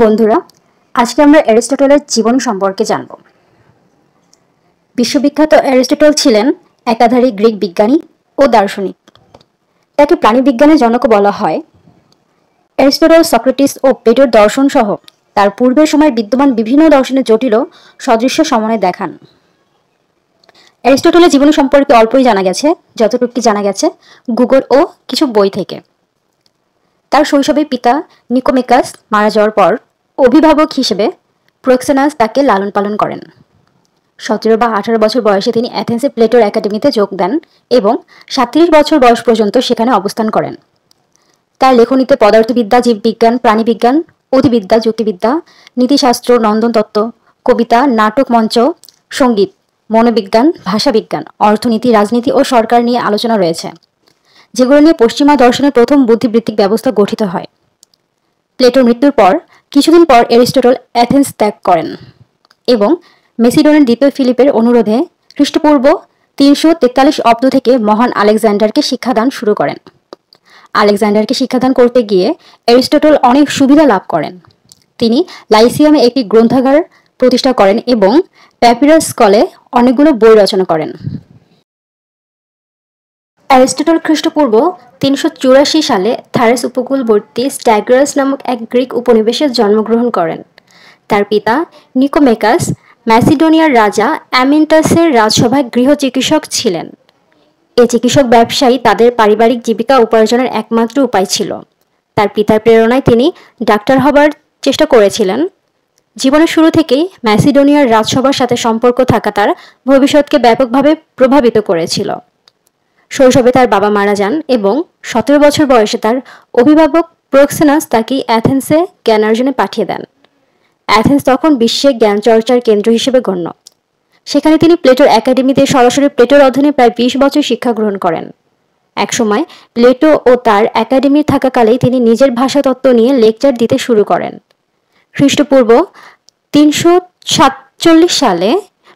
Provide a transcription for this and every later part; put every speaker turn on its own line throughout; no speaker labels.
বন্ধুরা, আজকে আমরা অ্যারিস্টটলের জীবন সম্পর্কে জানব। বিশ্ববিখ্যাত অ্যারিস্টটল ছিলেন একাধারে গ্রিক বিজ্ঞানী ও দার্শনিক। তাকে প্রাণীবিজ্ঞানের জনকও বলা হয়। অ্যারিস্টটল সক্রেটিস ও প্লেটোর দর্শন সহ তার পূর্বের সময়ের বিদ্যমান বিভিন্ন দর্শনের জটিল ও সদৃশ্য সমন্বয় দেখান। অ্যারিস্টটলের জীবন সম্পর্কে অল্পই জানা গেছে, যতটুকু জানা গেছে গুগল ও কিছু বই থেকে। তার শৈশবে পিতা নিকোমেকাস মারা যাওয়ার পর অভিভাবক হিসেবে প্রক্সেনাস তাকে লালন পালন করেন। 17 বা 18 বছর বয়সে তিনি অ্যাথেন্সে প্লেটোর একাডেমিতে যোগ দেন এবং 37 বছর বয়স পর্যন্ত সেখানে অবস্থান করেন। তার লেখনীতে পদার্থবিদ্যা, জীববিজ্ঞান, প্রাণীবিজ্ঞান, অধিবিদ্যা, জ্যোতির্বিদ্যা, নীতিশাস্ত্র, নন্দনতত্ত্ব, কবিতা, নাটক, মঞ্চ, সঙ্গীত, মনোবিজ্ঞান, ভাষাবিজ্ঞান, অর্থনীতি, রাজনীতি ও সরকার নিয়ে আলোচনা রয়েছে, যেগুলো নিয়ে পশ্চিমা দর্শনের প্রথম বুদ্ধিবৃত্তিক ব্যবস্থা গঠিত হয়। প্লেটোর মৃত্যুর পর কিছুদিন পর অ্যারিস্টটল অ্যাথেন্স ত্যাগ করেন এবং মেসিডনের দ্বিতীয় ফিলিপের অনুরোধে খ্রিস্টপূর্ব 343 অব্দ থেকে মহান আলেকজান্ডারকে শিক্ষাদান শুরু করেন। আলেকজান্ডারকে শিক্ষাদান করতে গিয়ে অ্যারিস্টটল অনেক সুবিধা লাভ করেন। তিনি লাইসিয়ামে একটি গ্রন্থাগার প্রতিষ্ঠা করেন এবং প্যাপিরাস স্কলে অনেকগুলো বই রচনা করেন। অ্যারিস্টটল খ্রিস্টপূর্ব 384 সালে থারেস উপকূলবর্তী স্ট্যাগ্রাস নামক এক গ্রিক উপনিবেশে জন্মগ্রহণ করেন। তার পিতা নিকোমেকাস ম্যাসিডোনিয়ার রাজা অ্যামিন্টাসের রাজসভায় গৃহ চিকিৎসক ছিলেন। এই চিকিৎসক ব্যবসায়ী তাদের পারিবারিক জীবিকা উপার্জনের একমাত্র উপায় ছিল। তার পিতার প্রেরণায় তিনি ডাক্তার হবার চেষ্টা করেছিলেন। জীবনের শুরু থেকেই ম্যাসিডোনিয়ার রাজসভার সাথে সম্পর্ক থাকা তার ভবিষ্যৎকে ব্যাপকভাবে প্রভাবিত করেছিল। শৈশবে তার বাবা মারা যান এবং 17 বছর বয়সে তার অভিভাবক প্রক্সেনাস তাকে অ্যাথেন্সে জ্ঞানার্জনে পাঠিয়ে দেন। অ্যাথেন্স তখন বিশ্বে জ্ঞান চর্চার কেন্দ্র হিসেবে গণ্য। সেখানে তিনি প্লেটোর একাডেমিতে সরাসরি প্লেটোর অধীনে প্রায় 20 বছর শিক্ষা গ্রহণ করেন। একসময় প্লেটো ও তার একাডেমি থাকাকালেই তিনি নিজের ভাষাতত্ত্ব নিয়ে লেকচার দিতে শুরু করেন। খ্রিস্টপূর্ব 347 সালে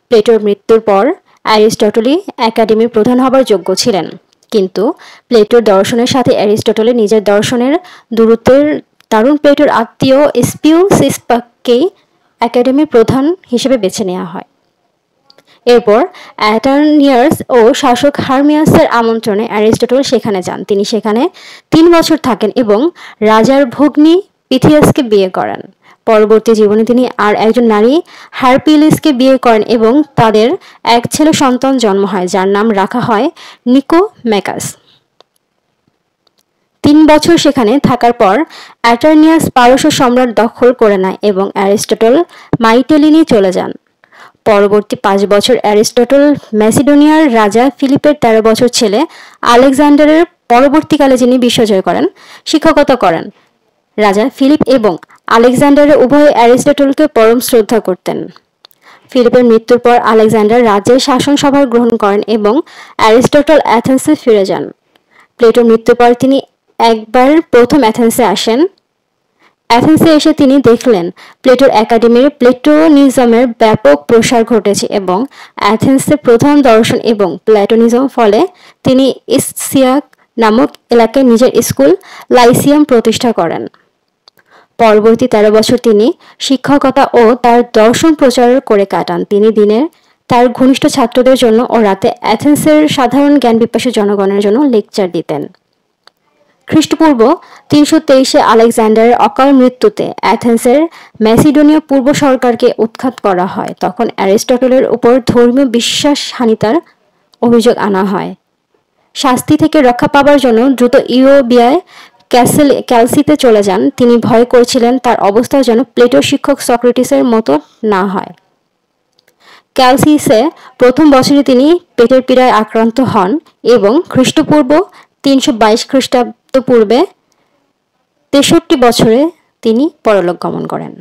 প্লেটোর মৃত্যুর পর অ্যারিস্টটলই একাডেমির প্রধান হবার যোগ্য ছিলেন, কিন্তু প্লেটোর দর্শনের সাথে অ্যারিস্টটলের নিজের দর্শনের দূরত্বের দারুণ প্লেটোর আত্মীয় স্পিউসিসপাককেই একাডেমির প্রধান হিসেবে বেছে নেওয়া হয়। এরপর অ্যাটার্নিয়াস ও শাসক হারমিয়াসের আমন্ত্রণে অ্যারিস্টটল সেখানে যান। তিনি সেখানে 3 বছর থাকেন এবং রাজার ভগ্নী পিথিয়াসকে বিয়ে করেন। পরবর্তী জীবনে তিনি আর একজন নারী হারপিলিসকে বিয়ে করেন এবং তাদের এক ছেলে সন্তান জন্ম হয়, যার নাম রাখা হয় নিকোমেকাস। 3 বছর সেখানে থাকার পর অ্যাটার্নিয়াস পারস্য সম্রাট দখল করে নেয় এবং অ্যারিস্টটল মাইটেলিনি চলে যান। পরবর্তী 5 বছর অ্যারিস্টটল ম্যাসিডোনিয়ার রাজা ফিলিপের 13 বছর ছেলে আলেকজান্ডারের পরবর্তীকালে যিনি বিশ্বজয় করেন শিক্ষকতা করেন। রাজা ফিলিপ এবং আলেকজান্ডারের উভয় অ্যারিস্টটলকে পরম শ্রদ্ধা করতেন। ফিলিপের মৃত্যুর পর আলেকজান্ডার রাজ্যের শাসন সভার গ্রহণ করেন এবং অ্যারিস্টটল অ্যাথেন্সে ফিরে যান। প্লেটোর মৃত্যুর পর তিনি একবার প্রথম অ্যাথেন্সে আসেন। অ্যাথেন্সে এসে তিনি দেখলেন প্লেটোর একাডেমির প্লেটোনিজমের ব্যাপক প্রসার ঘটেছে এবং অ্যাথেন্সে প্রধান দর্শন এবং প্লেটোনিজম ফলে তিনি ইসসিয়াক নামক এলাকায় নিজের স্কুল লাইসিয়াম প্রতিষ্ঠা করেন। পরবর্তী 13 বছর তিনি শিক্ষকতা ও তার দর্শন প্রচার করে কাটান। তিনি দিনের তার ঘনিষ্ঠ ছাত্রদের জন্য ও রাতে অ্যাথেন্সের সাধারণ জ্ঞান পিপাসু জনগণের জন্য লেকচার দিতেন। খ্রিস্টপূর্ব 323-এ আলেকজান্ডারের অকাল মৃত্যুতে অ্যাথেন্সের ম্যাসিডোনীয় পূর্ব সরকারকে উৎখাত করা হয়। তখন অ্যারিস্টটলের উপর ধর্মীয় বিশ্বাসহানিতার অভিযোগ আনা হয়। শাস্তি থেকে রক্ষা পাবার জন্য দ্রুত ইউওবিয়ায় ক্যালসিতে চলে যান। তিনি ভয় করছিলেন তার অবস্থা যেন প্লেটোর শিক্ষক সক্রেটিসের মতো না হয়। ক্যালসিসে প্রথম বছরে তিনি পেটের পীড়ায় আক্রান্ত হন এবং খ্রিস্টপূর্ব 322 খ্রিস্টাব্দ পূর্বে 63 বছরে তিনি পরলোক গমন করেন।